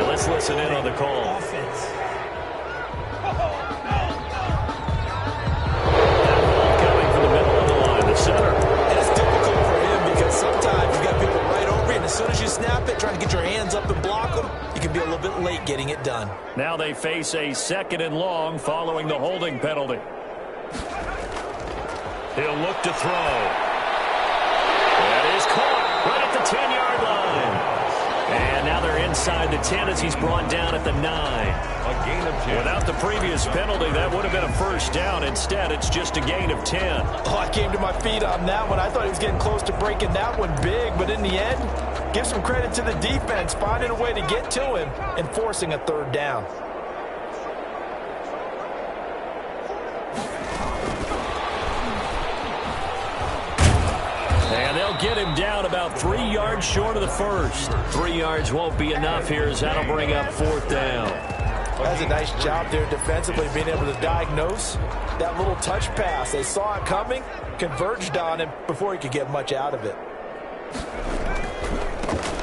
And let's listen in on the call. Offense. That ball coming from the middle of the line, the center. And it's difficult for him because sometimes you've got people right over you, and as soon as you snap it, trying to get your hands up and block them, you can be a little bit late getting it done. Now they face a 2nd and long following the holding penalty. He'll look to throw. That is caught right at the 10-yard line. And now they're inside the 10 as he's brought down at the 9. A gain of 10. Without the previous penalty, that would have been a first down. Instead, it's just a gain of 10. Oh, I came to my feet on that one. I thought he was getting close to breaking that one big, but in the end, give some credit to the defense, finding a way to get to him and forcing a 3rd down. And they'll They'll get him down about 3 yards short of the first. 3 yards won't be enough here as that'll bring up 4th down. That's a nice job there defensively, being able to diagnose that little touch pass. They saw it coming, converged on him before he could get much out of it.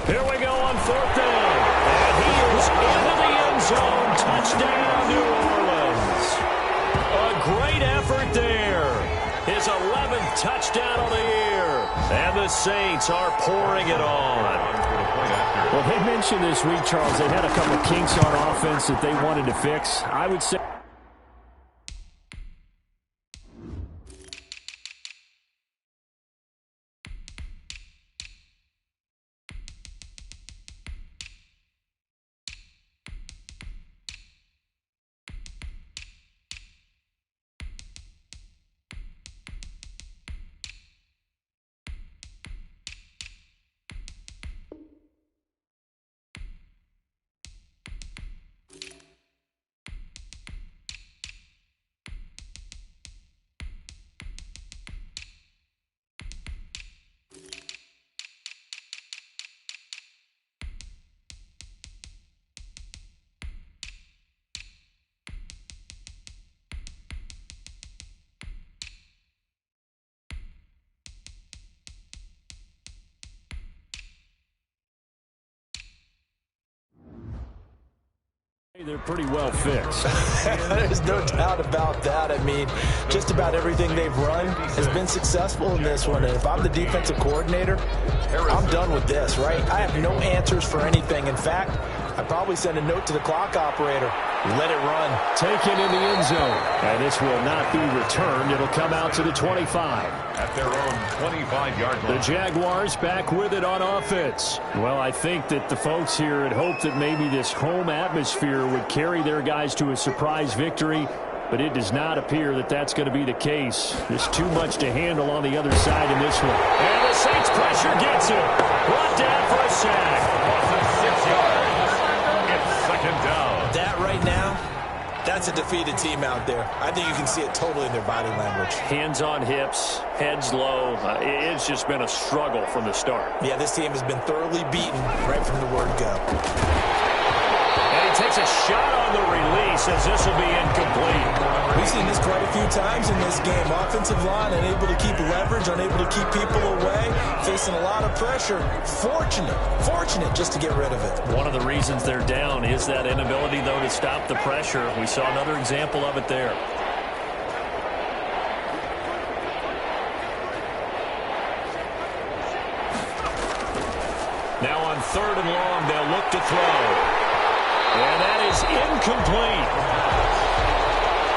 Here we go on 4th down. And he is into the end zone. Touchdown, New Orleans. A great effort there. His 11th touchdown of the year. And the Saints are pouring it on. Well, they mentioned this week, Charles, they had a couple of kinks on offense that they wanted to fix. I would say they're pretty well fixed. There's no doubt about that. I mean, just about everything they've run has been successful in this one. And if I'm the defensive coordinator, I'm done with this, right? I have no answers for anything. In fact, I'd probably send a note to the clock operator. Let it run. Taken in the end zone. And this will not be returned. It'll come out to the 25. At their own 25-yard line. The Jaguars back with it on offense. Well, I think that the folks here had hoped that maybe this home atmosphere would carry their guys to a surprise victory, but it does not appear that that's going to be the case. There's too much to handle on the other side in this one. And the Saints pressure gets him. Brought down for a sack. Loss of 6 yards. It's 2nd down. That right now, that's a defeated team out there. I think you can see it totally in their body language. Hands on hips, heads low. It's just been a struggle from the start. Yeah, this team has been thoroughly beaten right from the word go. And he takes a shot on the release as this will be incomplete. We've seen this quite a few times in this game. Offensive line unable to keep leverage, unable to keep people away, facing a lot of pressure. Fortunate just to get rid of it. One of the reasons they're down is that inability, though, to stop the pressure. We saw another example of it there. Now on 3rd and long, they'll look to throw. And that is incomplete.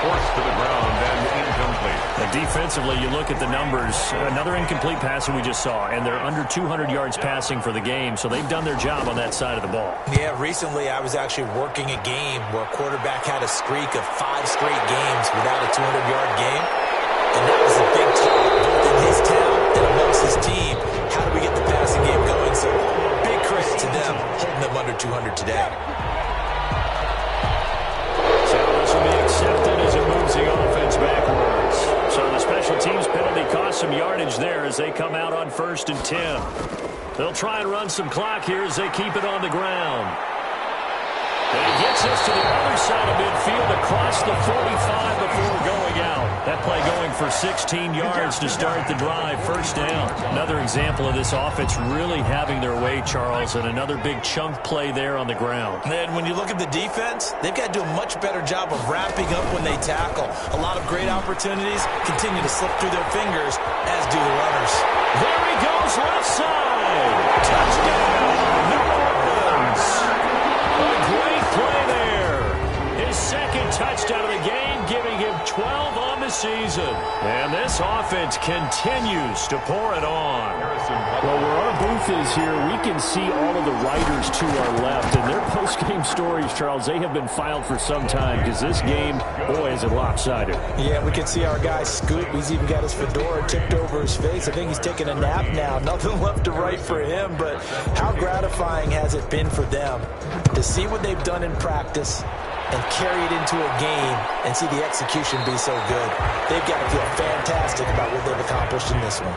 Forced to the ground and incomplete. And defensively, you look at the numbers. Another incomplete pass that we just saw, and they're under 200 yards passing for the game, so they've done their job on that side of the ball. Yeah, recently I was actually working a game where a quarterback had a streak of 5 straight games without a 200-yard game, and that was a big talk, both in his town and amongst his team. How do we get the passing game going? So big credit to them, holding them under 200 today. This will be accepted as it moves the offense backwards. So the special teams penalty cost some yardage there as they come out on 1st and 10. They'll try and run some clock here as they keep it on the ground. And he gets us to the other side of midfield across the 45 before going out. That play going for 16 yards to start the drive. 1st down. Another example of this offense really having their way, Charles, and another big chunk play there on the ground. And when you look at the defense, they've got to do a much better job of wrapping up when they tackle. A lot of great opportunities continue to slip through their fingers, as do the runners. There he goes, left side. Touchdown, New Orleans. A great play there. His 2nd touchdown of the game, giving him 12 on the season. And this offense continues to pour it on. Well, where our booth is here, we can see all of the writers to our left. And their post-game stories, Charles, they have been filed for some time because this game, boy, is it lopsided. Yeah, we can see our guy Scoot. He's even got his fedora tipped over his face. I think he's taking a nap now. Nothing left to write for him, but how gratifying has it been for them to see what they've done in practice and carry it into a game and see the execution be so good. They've got to feel fantastic about what they've accomplished in this one.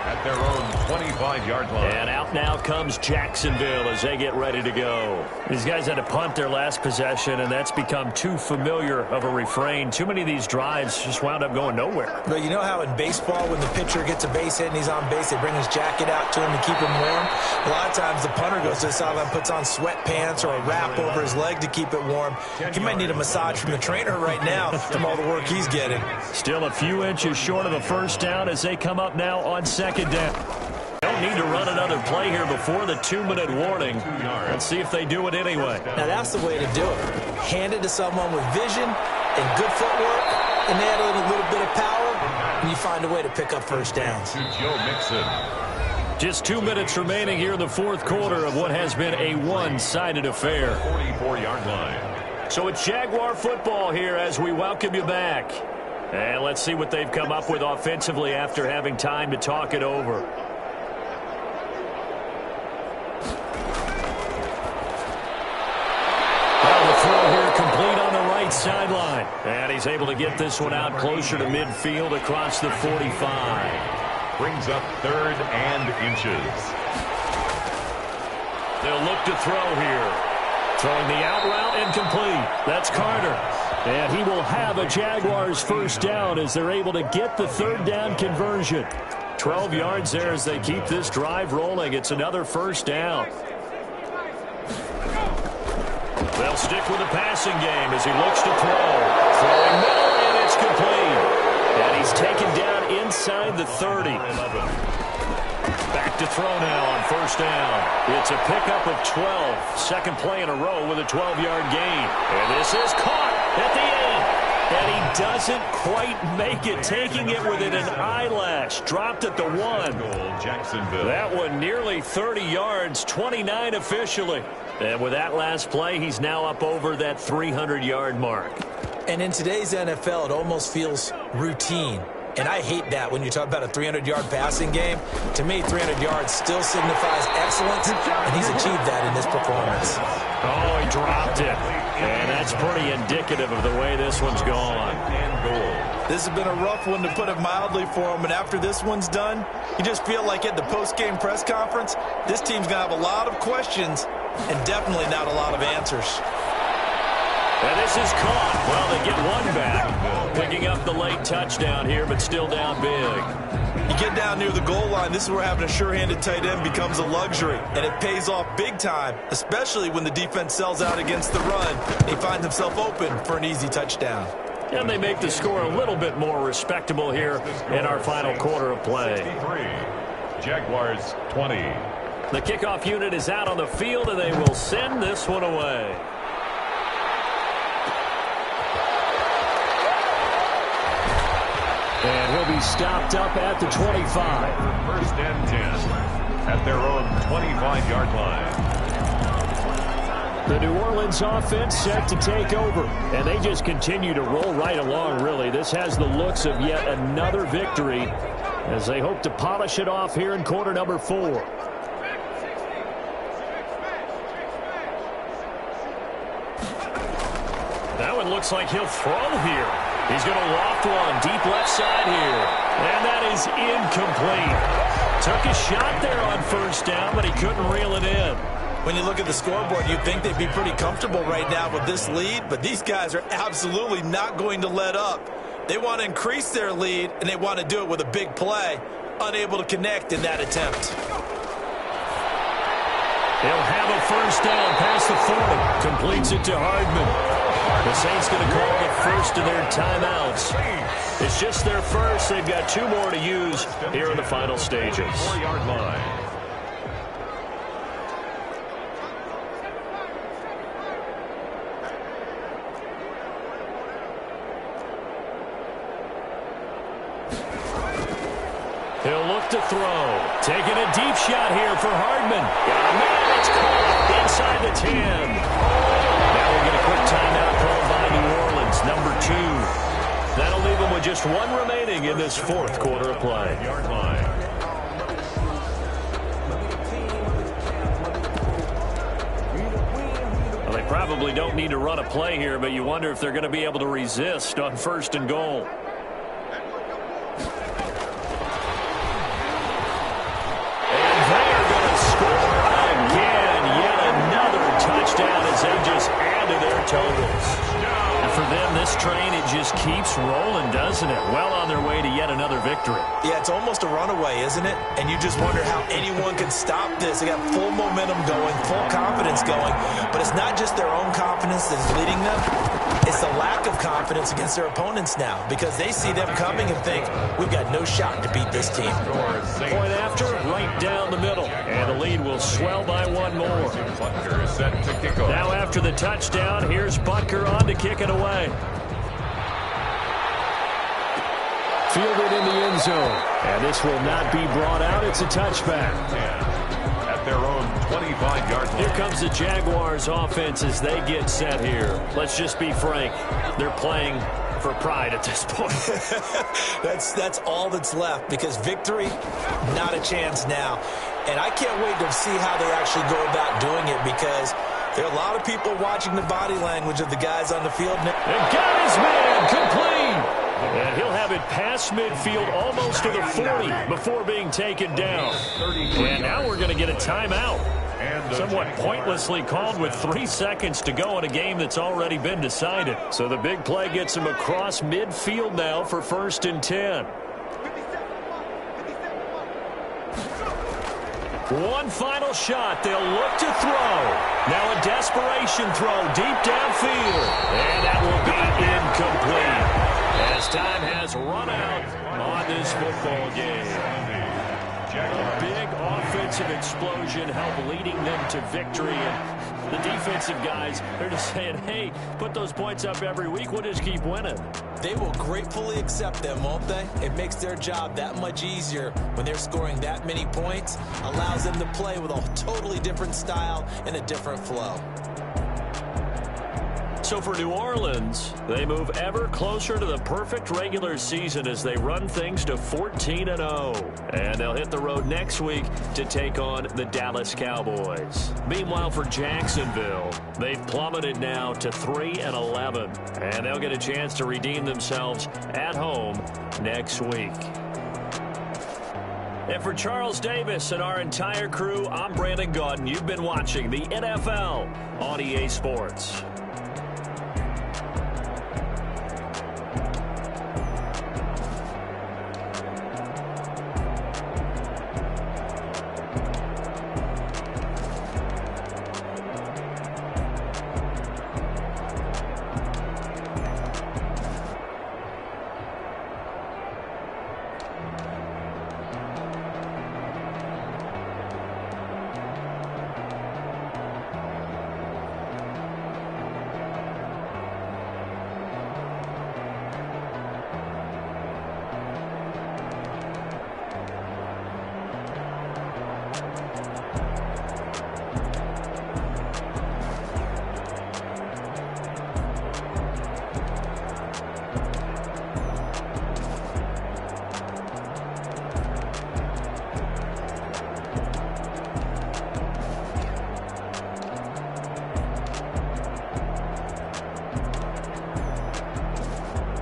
at their own 25-yard line. And out now comes Jacksonville as they get ready to go. These guys had to punt their last possession, and that's become too familiar of a refrain. Too many of these drives just wound up going nowhere. But you know how in baseball, when the pitcher gets a base hit and he's on base, they bring his jacket out to him to keep him warm? A lot of times the punter goes to the sideline, puts on sweatpants or a wrap over his leg to keep it warm. He might need a massage from the trainer right now from all the work he's getting. Still a few inches short of the first down as they come up now on second down. Don't need to run another play here before the 2-minute warning. Let's see if they do it anyway. Now that's the way to do it. Hand it to someone with vision and good footwork, and add a little bit of power, and you find a way to pick up first downs. To Joe Mixon. Just 2 minutes remaining here in the fourth quarter of what has been a one-sided affair. 44-yard line. So it's Jaguar football here as we welcome you back. And let's see what they've come up with offensively after having time to talk it over. Well, the throw here complete on the right sideline. And he's able to get this one out closer to midfield across the 45. Brings up 3rd and inches. They'll look to throw here. Throwing the out route incomplete. That's Carter. And he will have a Jaguars first down as they're able to get the 3rd down conversion. 12 yards there as they keep this drive rolling. It's another first down. They'll stick with the passing game as he looks to throw. Throwing middle, and it's complete. And he's taken down inside the 30. Back to throw now on first down. It's a pickup of 12. Second play in a row with a 12-yard gain. And this is caught at the end. And he doesn't quite make it, taking it within an eyelash. Dropped at the 1. Jacksonville. That one nearly 30 yards, 29 officially. And with that last play, he's now up over that 300-yard mark. And in today's NFL, it almost feels routine. And I hate that when you talk about a 300-yard passing game. To me, 300 yards still signifies excellence, and he's achieved that in this performance. Oh, he dropped it. And that's pretty indicative of the way this one's gone. This has been a rough one, to put it mildly, for him. And after this one's done, you just feel like at the post-game press conference, this team's going to have a lot of questions and definitely not a lot of answers. And this is caught. Well, they get one back. Picking up the late touchdown here, but still down big. You get down near the goal line, this is where having a sure-handed tight end becomes a luxury. And it pays off big time, especially when the defense sells out against the run. He finds himself open for an easy touchdown. And they make the score a little bit more respectable here in our final quarter of play. Jaguars 20. The kickoff unit is out on the field, and they will send this one away. And he'll be stopped up at the 25. 1st and 10 at their own 25-yard line. The New Orleans offense set to take over. And they just continue to roll right along, really. This has the looks of yet another victory as they hope to polish it off here in quarter number 4. That one looks like he'll throw here. He's going to loft one deep left side here. And that is incomplete. Took a shot there on first down, but he couldn't reel it in. When you look at the scoreboard, you'd think they'd be pretty comfortable right now with this lead, but these guys are absolutely not going to let up. They want to increase their lead, and they want to do it with a big play. Unable to connect in that attempt. He'll have a first down past the 40. Completes it to Hardman. The Saints going to call the first of their timeouts. It's just their first. They've got 2 more to use here in the final stages. 4-yard line. He'll look to throw. Taking a deep shot here for Hardman. Got a man. It's caught inside the 10. Now we'll get a quick timeout called by New Orleans, number 2. That'll leave them with just 1 remaining in this fourth quarter of play. Yard line. Well, they probably don't need to run a play here, but you wonder if they're going to be able to resist on 1st and goal. as they just add to their totals. And for them, this train, it just keeps rolling, doesn't it? Well on their way to yet another victory. Yeah, it's almost a runaway, isn't it? And you just wonder how anyone could stop this. They got full momentum going, full confidence going. But it's not just their own confidence that's leading them. It's the lack of confidence against their opponents now because they see them coming and think, we've got no shot to beat this team. Point after, right down the middle. And the lead will swell by one more. Butker is set to kick off. Now after the touchdown, here's Butker on to kick it away. Fielded in the end zone. And this will not be brought out. It's a touchback. At their own 25-yard line. Here comes the Jaguars offense as they get set here. Let's just be frank. They're playing for pride at this point. That's all that's left because victory, not a chance now. And I can't wait to see how they actually go about doing it because there are a lot of people watching the body language of the guys on the field now. And got his man complete. And he'll have it past midfield almost to the 40 before being taken down. And now we're going to get a timeout. Somewhat pointlessly called with 3 seconds to go in a game that's already been decided. So the big play gets him across midfield now for 1st and 10. One final shot. They'll look to throw. Now a desperation throw deep downfield. And that will be incomplete. As time has run out on this football game. A big offensive explosion helped leading them to victory. And the defensive guys, they're just saying, hey, put those points up every week. We'll just keep winning. They will gratefully accept them, won't they? It makes their job that much easier when they're scoring that many points. Allows them to play with a totally different style and a different flow. So for New Orleans, they move ever closer to the perfect regular season as they run things to 14-0. And they'll hit the road next week to take on the Dallas Cowboys. Meanwhile, for Jacksonville, they've plummeted now to 3-11. And they'll get a chance to redeem themselves at home next week. And for Charles Davis and our entire crew, I'm Brandon Gaudin. You've been watching the NFL on EA Sports.